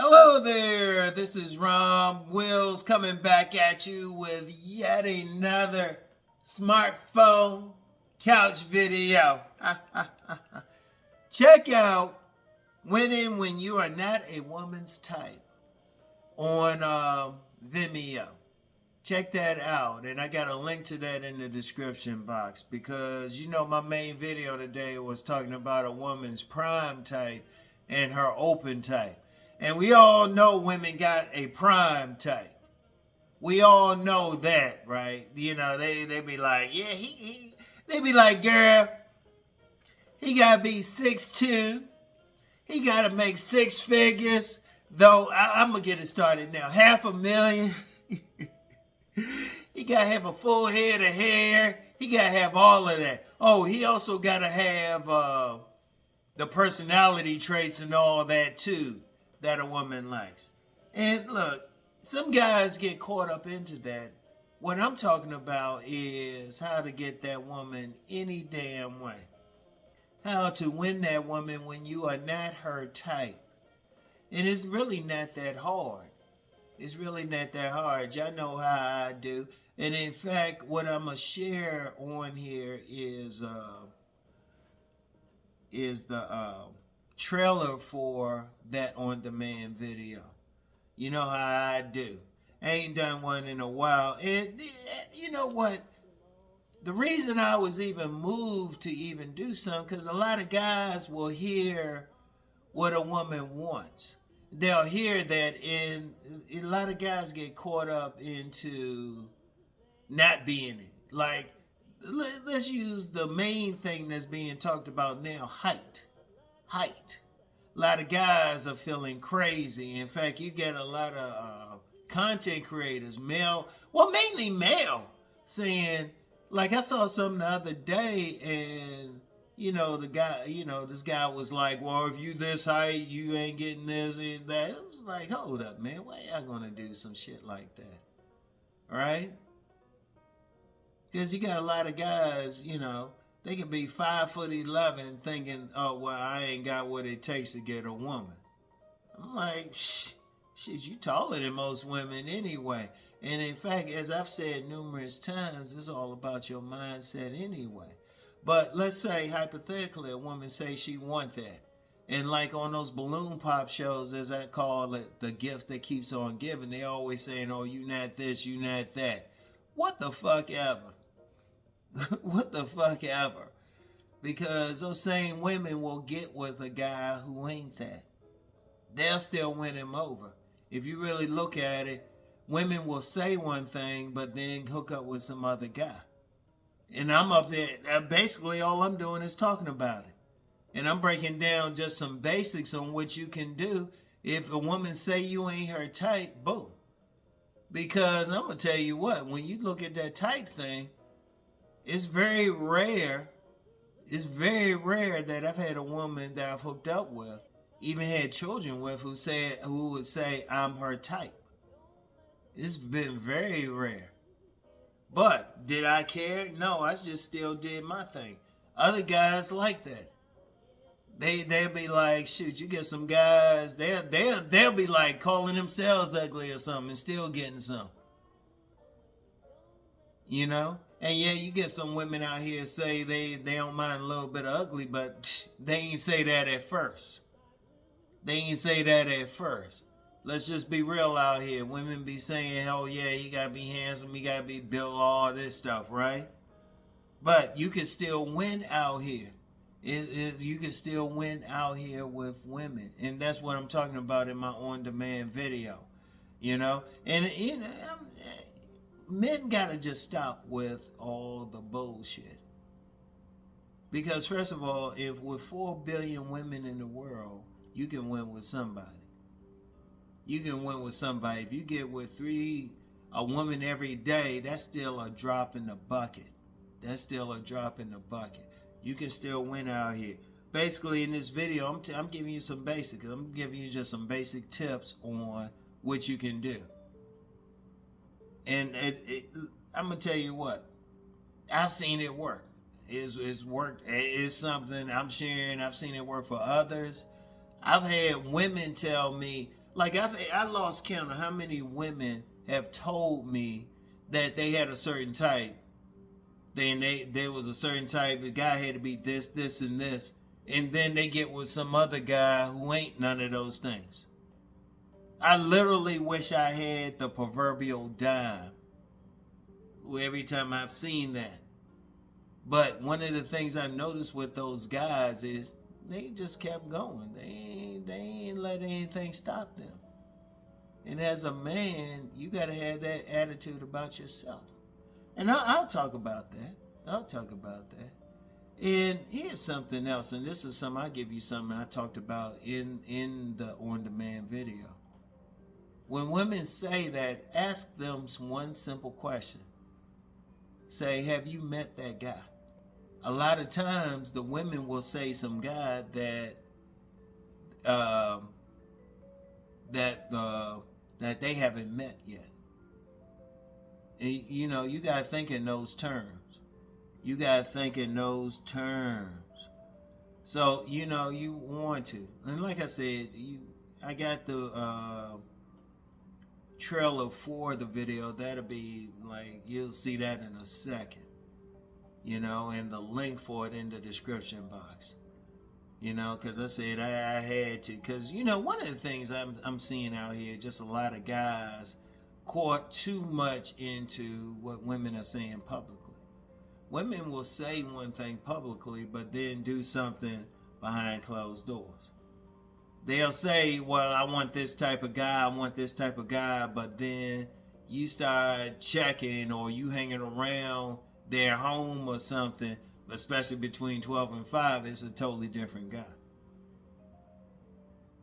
Hello there, this is RomWills coming back at you with yet another smartphone couch video. Check out Winning When You Are Not a Woman's Type on Vimeo. Check that out, and I got a link to that in the description box because you know my main video today was talking about a woman's prime type and her open type. And we all know women got a prime type. We all know that, right? You know, they be like, yeah, they be like, girl, he got to be 6'2". He got to make six figures. Though, I'm going to get it started now. $500,000. He got to have a full head of hair. He got to have all of that. Oh, he also got to have the personality traits and all that, too, that a woman likes. And look, some guys get caught up into that. What I'm talking about is how to get that woman any damn way. How to win that woman when you are not her type. And it's really not that hard. It's really not that hard. Y'all know how I do. And in fact, what I'm going to share on here is the trailer for that on-demand video. You know how I do. I ain't done one in a while. And you know what? The reason I was even moved to even do something, because a lot of guys will hear what a woman wants. They'll hear that, and a lot of guys get caught up into not being it. Like, let's use the main thing that's being talked about now, height. Height. A lot of guys are feeling crazy. In fact, you get a lot of content creators, male, well, mainly male, saying, like I saw something the other day, and you know, the guy, you know, this guy was like, well, if you this height, you ain't getting this and that. I was like, hold up, man, why y'all gonna do some shit like that? Right? Because you got a lot of guys, you know, they can be 5'11" thinking, oh, well, I ain't got what it takes to get a woman. I'm like, shit, you taller than most women anyway. And in fact, as I've said numerous times, it's all about your mindset anyway. But let's say, hypothetically, a woman say she want that. And like on those balloon pop shows, as I call it, the gift that keeps on giving, they always saying, oh, you not this, you not that. What the fuck ever? What the fuck ever? Because those same women will get with a guy who ain't that. They'll still win him over. If you really look at it, women will say one thing, but then hook up with some other guy. And I'm up there, basically all I'm doing is talking about it. And I'm breaking down just some basics on what you can do if a woman say you ain't her type, boom. Because I'm going to tell you what, when you look at that type thing, it's very rare that I've had a woman that I've hooked up with, even had children with, who would say I'm her type. It's been very rare. But did I care? No, I just still did my thing. Other guys like that. They'll be like, shoot, you get some guys, they'll be like calling themselves ugly or something and still getting some. You know? And yeah, you get some women out here say they don't mind a little bit of ugly, but they ain't say that at first. Let's just be real out here. Women be saying, oh yeah, he gotta be handsome, he gotta be built, all this stuff, right? But you can still win out here. You can still win out here with women. And that's what I'm talking about in my on-demand video. You know? And you know, men gotta just stop with all the bullshit. Because first of all, if with 4 billion women in the world, you can win with somebody. You can win with somebody. If you get with a woman every day, that's still a drop in the bucket. You can still win out here. Basically, in this video, I'm giving you some basics. I'm giving you just some basic tips on what you can do. And I'm going to tell you what. I've seen it work. It's worked. It's something I'm sharing. I've seen it work for others. I've had women tell me, Like I lost count of how many women have told me that they had a certain type. Then there was a certain type. The guy had to be this, this, and this, and then they get with some other guy who ain't none of those things. I literally wish I had the proverbial dime every time I've seen that. But one of the things I noticed with those guys is they just kept going. They ain't let anything stop them. And as a man, you got to have that attitude about yourself. And I'll talk about that. I'll talk about that. And here's something else, and this is something, I'll give you something I talked about in the on-demand video. When women say that, ask them one simple question. Say, have you met that guy? A lot of times the women will say some guy that they haven't met yet. You know, you got to think in those terms. You got to think in those terms. So, you know, you want to. And like I said, I got the trailer for the video. That'll be like, you'll see that in a second. You know, and the link for it in the description box. You know, because I said I had to. Because, you know, one of the things I'm seeing out here, just a lot of guys caught too much into what women are saying publicly. Women will say one thing publicly, but then do something behind closed doors. They'll say, well, I want this type of guy, I want this type of guy, but then you start checking or you hanging around their home or something, especially between 12 and 5, it's a totally different guy.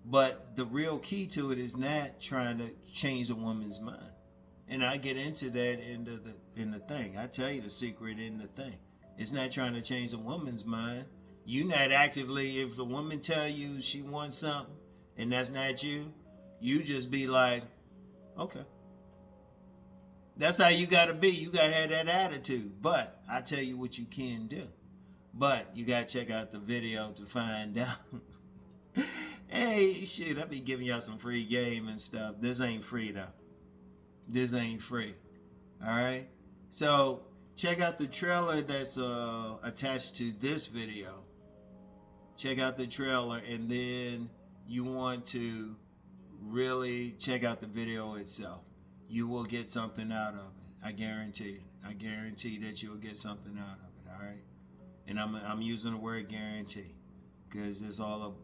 But the real key to it is not trying to change a woman's mind. And I get into that in the thing. I tell you the secret in the thing. It's not trying to change a woman's mind. You not actively, if a woman tell you she wants something and that's not you, you just be like, okay. That's how you got to be. You got to have that attitude. But I tell you what you can do. But you got to check out the video to find out. Hey, shit, I be giving y'all some free game and stuff. This ain't free, though. This ain't free. All right? So check out the trailer that's attached to this video. Check out the trailer, and then you want to really check out the video itself. You will get something out of it. I guarantee it. I guarantee that you will get something out of it. All right? And I'm using the word guarantee because it's all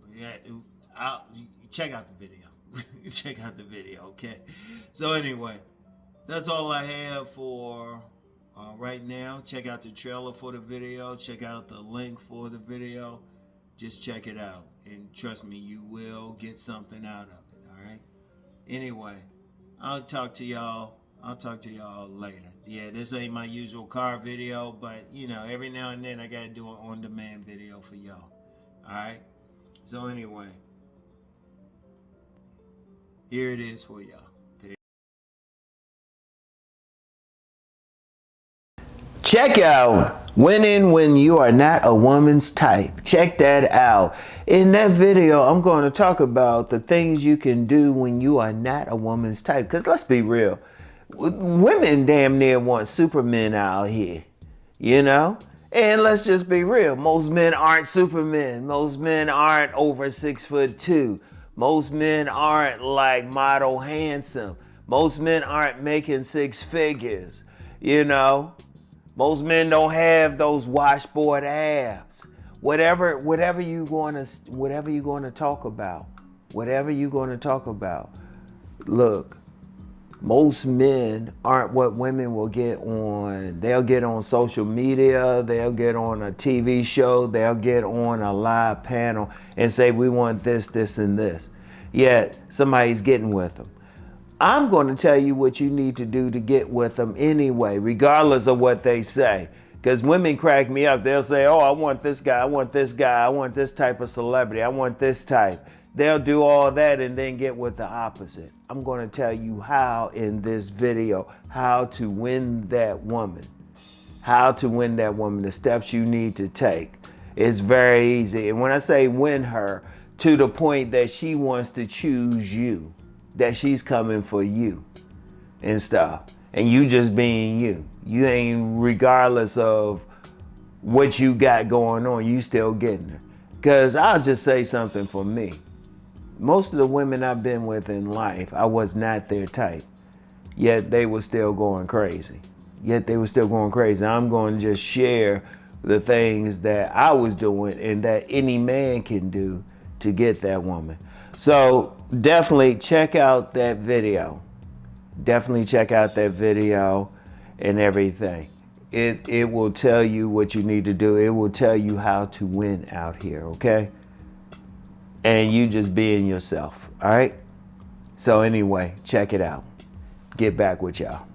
check out the video. Check out the video, okay? So anyway, that's all I have for right now. Check out the trailer for the video. Check out the link for the video. Just check it out. And trust me, you will get something out of it, all right? Anyway, I'll talk to y'all later. Yeah, this ain't my usual car video, but, you know, every now and then I got to do an on-demand video for y'all, all right? So anyway, here it is for y'all. Check out Winning When You Are Not a Woman's Type. Check that out. In that video, I'm going to talk about the things you can do when you are not a woman's type. Because let's be real, women damn near want supermen out here, you know? And let's just be real, most men aren't supermen. Most men aren't over 6'2". Most men aren't like model handsome. Most men aren't making 6 figures, you know? Most men don't have those washboard abs. Whatever you're going to talk about. Look, most men aren't what women will get on. They'll get on social media, they'll get on a TV show, they'll get on a live panel and say, we want this, this, and this. Yet somebody's getting with them. I'm going to tell you what you need to do to get with them anyway, regardless of what they say. Because women crack me up. They'll say, oh, I want this guy, I want this guy, I want this type of celebrity, I want this type. They'll do all that and then get with the opposite. I'm going to tell you how in this video, how to win that woman. How to win that woman, the steps you need to take. It's very easy. And when I say win her, to the point that she wants to choose you. that she's coming for you and stuff. And you just being you. You ain't, regardless of what you got going on, you still getting her. Because I'll just say something for me. Most of the women I've been with in life, I was not their type. Yet they were still going crazy. I'm going to just share the things that I was doing and that any man can do to get that woman. So definitely check out that video. And everything. It will tell you what you need to do. It will tell you how to win out here, okay? And you just being yourself, all right? So anyway, check it out. Get back with y'all.